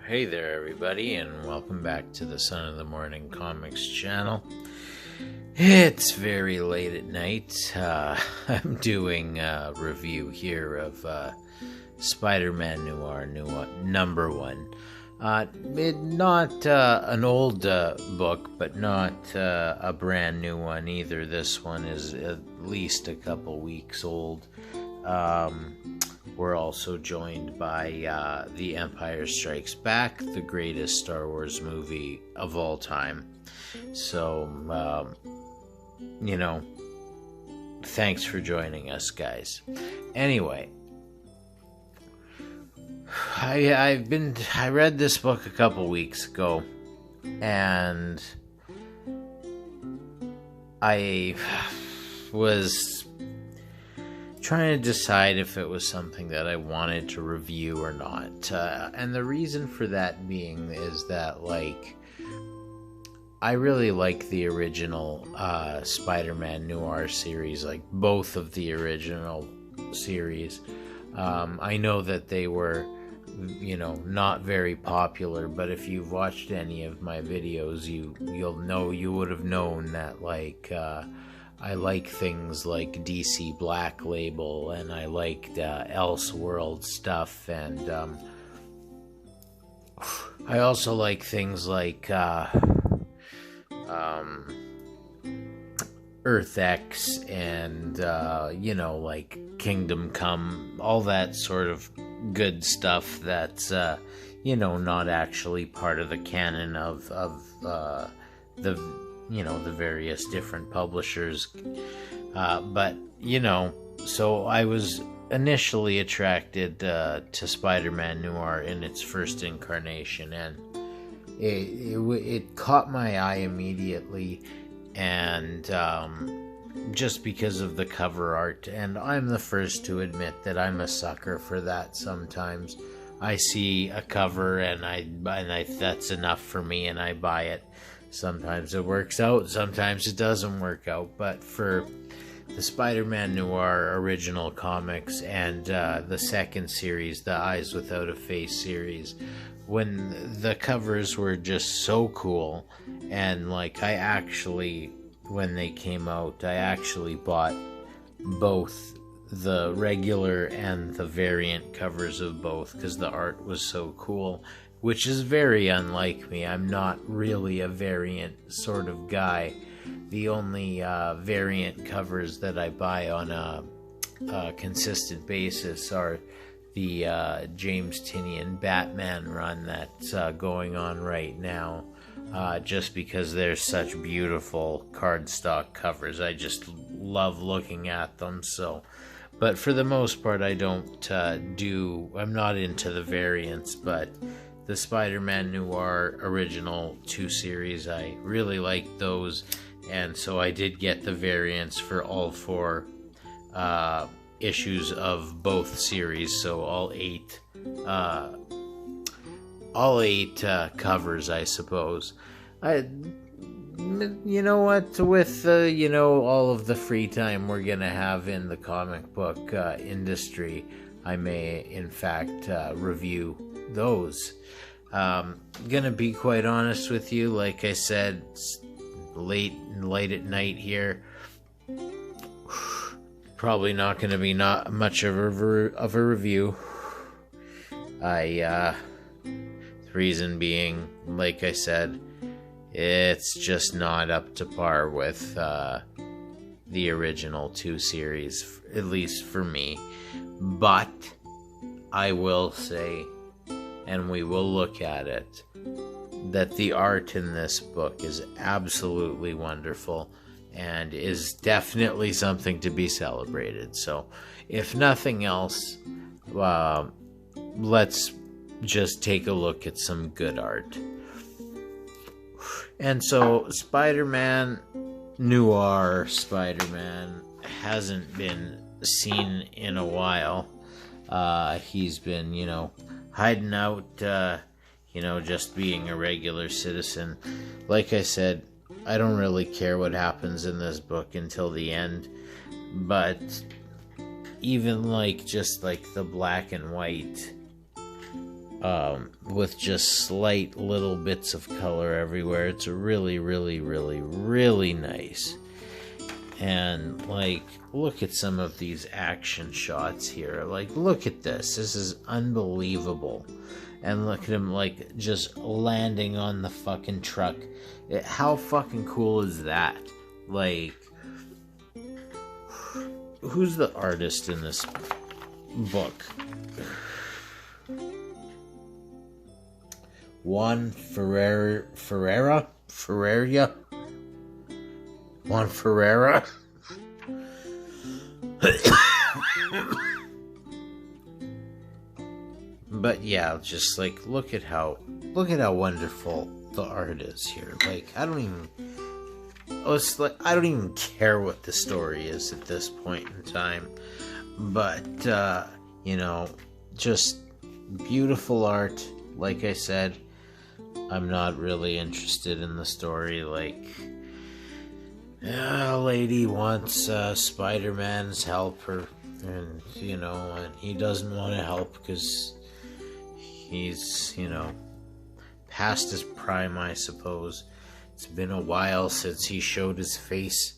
Hey there, everybody, and welcome back to the Son of the Morning Comics channel. It's very late at night. I'm doing a review here of Spider-Man Noir number 1. Not an old book, but not a brand new one either. This one is at least a couple weeks old. We're also joined by The Empire Strikes Back, the greatest Star Wars movie of all time. So, thanks for joining us, guys. Anyway, I read this book a couple weeks ago, and I was trying to decide if it was something that I wanted to review or not. And the reason for that being is that, I really like the original Spider-Man Noir series, both of the original series. I know that they were, not very popular, but if you've watched any of my videos, you would have known that, I like things like DC Black Label, and I liked Elseworld stuff, and I also like things like Earth X and, Kingdom Come, all that sort of good stuff that's, not actually part of the canon of the various different publishers. So I was initially attracted to Spider-Man Noir in its first incarnation, and it caught my eye immediately, and just because of the cover art, and I'm the first to admit that I'm a sucker for that sometimes. I see a cover and I that's enough for me, and I buy it. Sometimes it works out, sometimes it doesn't work out, but for the Spider-Man Noir original comics and the second series, the Eyes Without a Face series, when the covers were just so cool, and when they came out, I actually bought both the regular and the variant covers of both because the art was so cool, which is very unlike me. I'm not really a variant sort of guy. The only variant covers that I buy on a consistent basis are the James Tynion Batman run that's going on right now, just because they're such beautiful cardstock covers. I just love looking at them. But for the most part, I'm not into the variants, but the Spider-Man Noir original 2 series, I really liked those, and so I did get the variants for all 4 issues of both series, so all 8 covers, I suppose. You know what, with all of the free time we're gonna have in the comic book industry, I may in fact review those. Gonna be quite honest with you, like I said, it's late at night here. Probably not gonna be not much of a review. The reason being, like I said, it's just not up to par with the original 2 series, at least for me. But I will say, and we will look at it, that the art in this book is absolutely wonderful and is definitely something to be celebrated. So, if nothing else, let's just take a look at some good art. And so, Spider-Man Noir Spider-Man hasn't been seen in a while. He's been, hiding out, just being a regular citizen. Like I said, I don't really care what happens in this book until the end, but even just the black and white with just slight little bits of color everywhere. It's really, really, really, really nice. And, like, look at some of these action shots here. Like, look at this. This is unbelievable. And look at him, like, just landing on the fucking truck. How fucking cool is that? Like, who's the artist in this book? Juan Ferreira? Juan Ferreira? But yeah, just like look at how wonderful the art is here. Like I don't even care what the story is at this point in time. But you know, just beautiful art. Like I said, I'm not really interested in the story. Like, a lady wants Spider-Man's help, and you know, and he doesn't want to help because he's, you know, past his prime, I suppose. It's been a while since he showed his face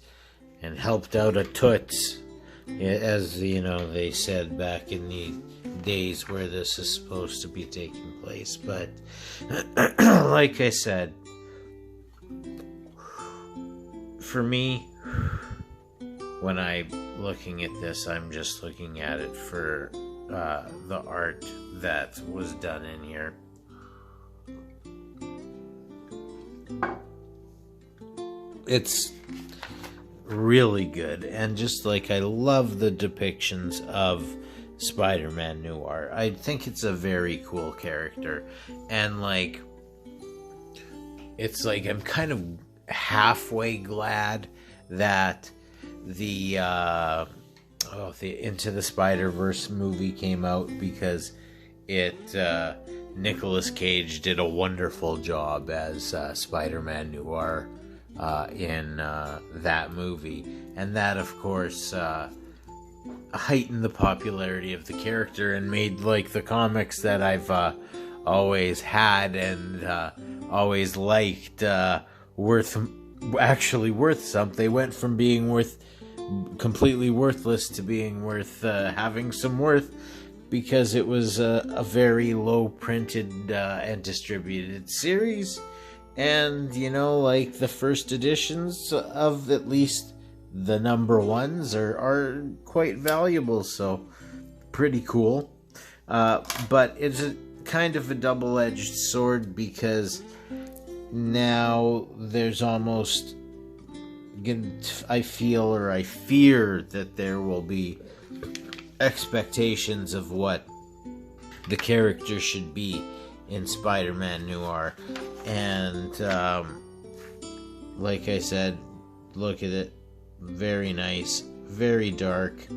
and helped out a toots, as you know they said back in the days where this is supposed to be taking place. But like I said, for me, when I'm looking at this, I'm just looking at it for the art that was done in here. It's really good, and just like I love the depictions of Spider-Man Noir. I think it's a very cool character, and like it's like I'm kind of halfway glad that the Into the Spider-Verse movie came out, because Nicolas Cage did a wonderful job as Spider-Man Noir in that movie, and that of course heightened the popularity of the character and made like the comics that I've always had and always liked worth something. They went from being completely worthless to being worth having some worth, because it was a very low printed and distributed series. And, you know, like the first editions of at least the number ones are quite valuable, so pretty cool. But it's a kind of a double-edged sword, because now there's almost, I fear that there will be expectations of what the character should be in Spider-Man Noir. And like I said, look at it. Very nice, very dark,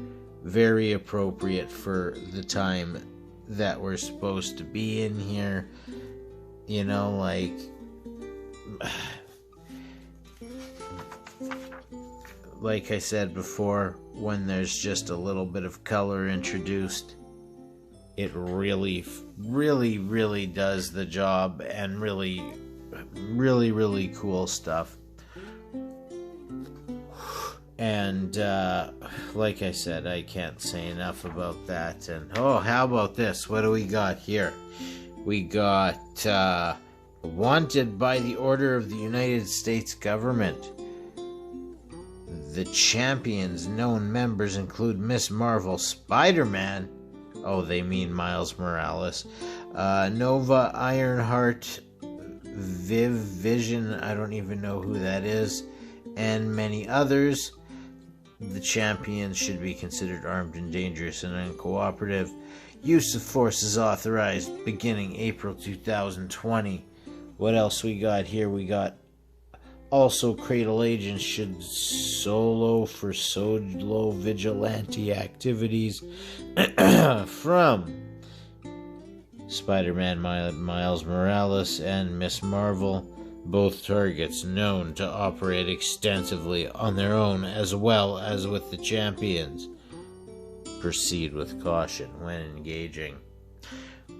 very appropriate for the time that we're supposed to be in here. You know, like like I said before, when there's just a little bit of color introduced, it really, really, really does the job, and really, really, really cool stuff. And like I said, I can't say enough about that. And how about this? What do we got here? We got wanted by the order of the United States government. The Champions known members include Miss Marvel, Spider-Man. Oh, they mean Miles Morales. Nova, Ironheart, Vision, I don't even know who that is, and many others. The Champions should be considered armed and dangerous and uncooperative. Use of force is authorized beginning April 2020. What else we got here? We got also Cradle agents should solo vigilante activities from Spider-Man Miles Morales and Miss Marvel, both targets known to operate extensively on their own as well as with the Champions. Proceed with caution when engaging.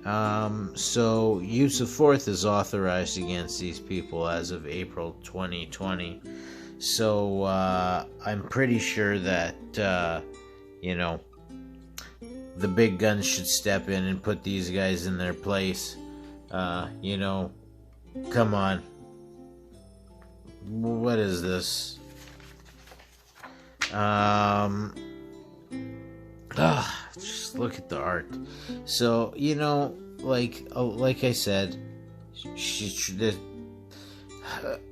So use of force is authorized against these people as of April 2020. So I'm pretty sure that the big guns should step in and put these guys in their place. Come on. What is this? Just look at the art. So, like I said,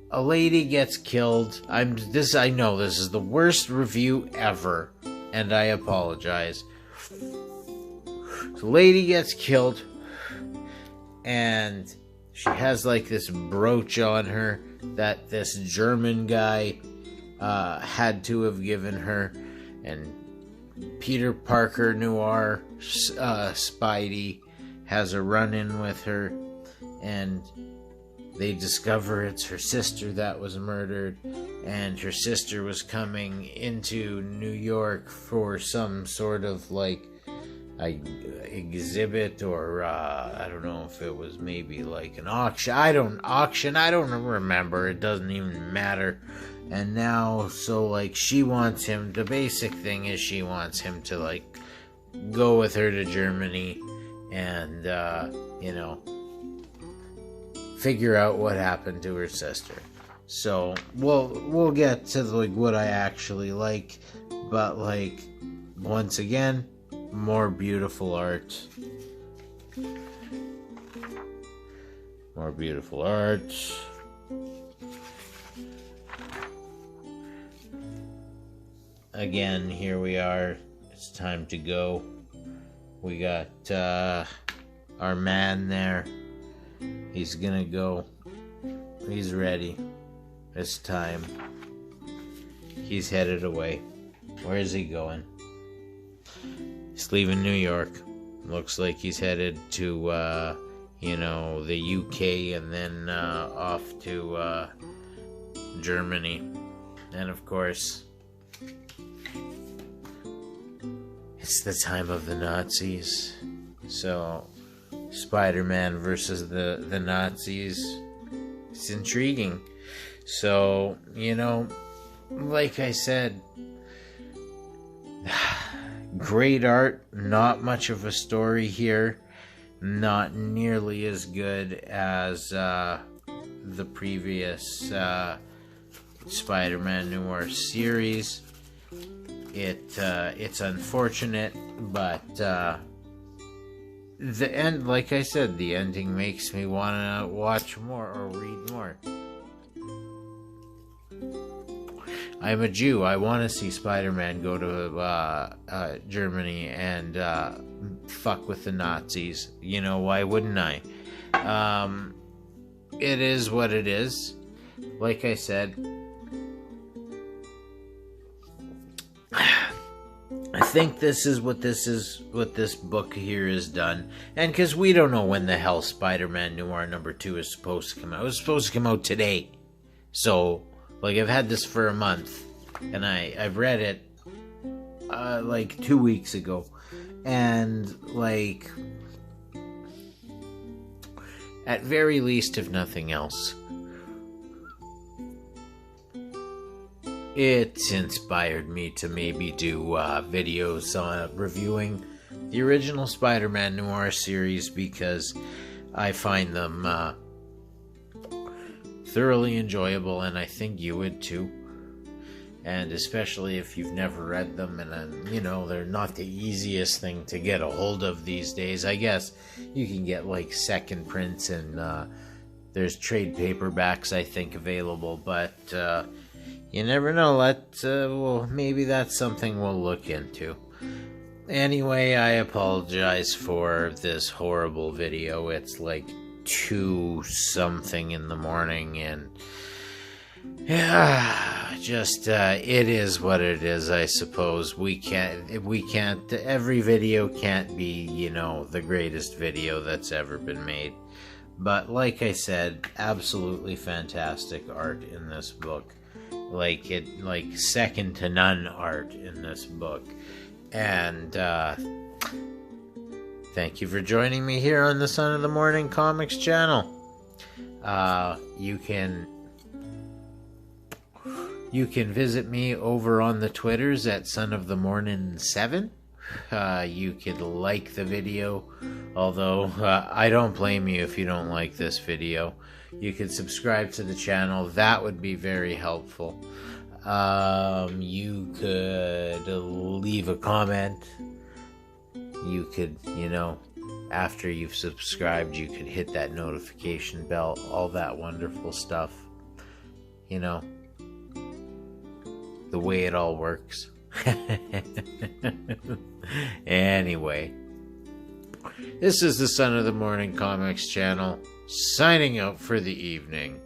a lady gets killed. I know this is the worst review ever, and I apologize. The lady gets killed, and she has like this brooch on her that this German guy had to have given her, and Peter Parker Noir Spidey has a run-in with her, and they discover it's her sister that was murdered, and her sister was coming into New York for some sort of exhibit, or I don't know if it was maybe like an auction. I don't remember. It doesn't even matter. And now, so she wants him. The basic thing is she wants him to go with her to Germany and figure out what happened to her sister. So we'll get to what I actually like, but once again, more beautiful art. More beautiful art. Again, here we are. It's time to go. We got our man there. He's gonna go. He's ready. It's time. He's headed away. Where is he going? He's leaving New York. Looks like he's headed to, the UK, and then off to Germany. And of course, it's the time of the Nazis. So, Spider-Man versus the Nazis. It's intriguing. So, like I said, great art, not much of a story here, not nearly as good as the previous Spider-Man Noir series. It's unfortunate, but the end, like I said, the ending makes me want to watch more or read more. I'm a Jew. I want to see Spider-Man go to Germany and fuck with the Nazis. Why wouldn't I? It is what it is. Like I said, I think this is what this book here is done. And because we don't know when the hell Spider-Man Noir number 2 is supposed to come out. It was supposed to come out today. So, I've had this for a month. And I've read it 2 weeks ago. And at very least, if nothing else, it's inspired me to maybe do videos on reviewing the original Spider-Man Noir series, because I find them thoroughly enjoyable, and I think you would too. And especially if you've never read them, and they're not the easiest thing to get a hold of these days. I guess you can get second prints, and there's trade paperbacks I think available, but you never know. Maybe that's something we'll look into. Anyway, I apologize for this horrible video. It's 2 something in the morning, and it is what it is, I suppose. We can't, every video can't be, the greatest video that's ever been made. But like I said, absolutely fantastic art in this book. Second to none art in this book. And Thank you for joining me here on the Son of the Morning Comics channel. You can visit me over on the Twitters at Son of the Morning 7. You could like the video, although I don't blame you if you don't like this video. You could subscribe to the channel. That would be very helpful. You could leave a comment. You could, after you've subscribed, you could hit that notification bell, all that wonderful stuff. The way it all works. Anyway, this is the Son of the Morning Comics channel, signing out for the evening.